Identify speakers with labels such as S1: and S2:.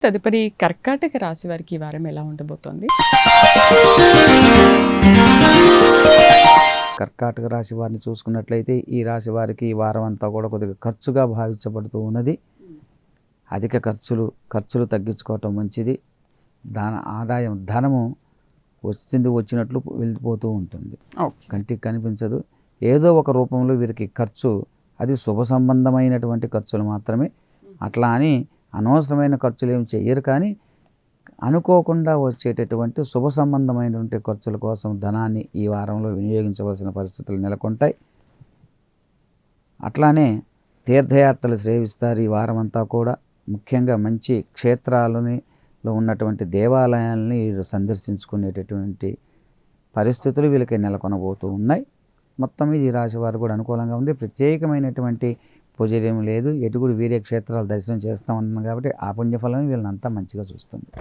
S1: తదుపరి కర్కాటక రాశి వారికి ఈ వారం ఎలా ఉండబోతోంది?
S2: కర్కాటక రాశి వారిని చూసుకున్నట్లయితే ఈ రాశి వారికి ఈ వారం అంతా కూడా కొద్దిగా ఖర్చుగా భావించబడుతూ ఉన్నది. అధిక ఖర్చులు తగ్గించుకోవటం మంచిది. ధనము వచ్చినట్లు వెళ్ళిపోతూ ఉంటుంది, కంటికి కనిపించదు. ఏదో ఒక రూపంలో వీరికి ఖర్చు, అది శుభ సంబంధమైనటువంటి ఖర్చులు మాత్రమే. అట్లా అని అనవసరమైన ఖర్చులు ఏమి చెయ్యరు, కానీ అనుకోకుండా వచ్చేటటువంటి శుభ సంబంధమైనటువంటి ఖర్చుల కోసం ధనాన్ని ఈ వారంలో వినియోగించవలసిన పరిస్థితులు నెలకొంటాయి. అట్లానే తీర్థయాత్రలు సేవిస్తారు ఈ వారం అంతా కూడా. ముఖ్యంగా మంచి క్షేత్రాలలో ఉన్నటువంటి దేవాలయాలని సందర్శించుకునేటటువంటి పరిస్థితులు వీళ్ళకి నెలకొనబోతూ ఉన్నాయి. మొత్తం మీద ఈ రాశి వారు కూడా అనుకూలంగా ఉంది. ప్రత్యేకమైనటువంటి పూజ ఏమీ లేదు. ఎటు కూడా వీరే క్షేత్రాలు దర్శనం చేస్తామన్నాం కాబట్టి ఆ పుణ్యఫలం వీళ్ళని అంతా మంచిగా చూస్తుంది.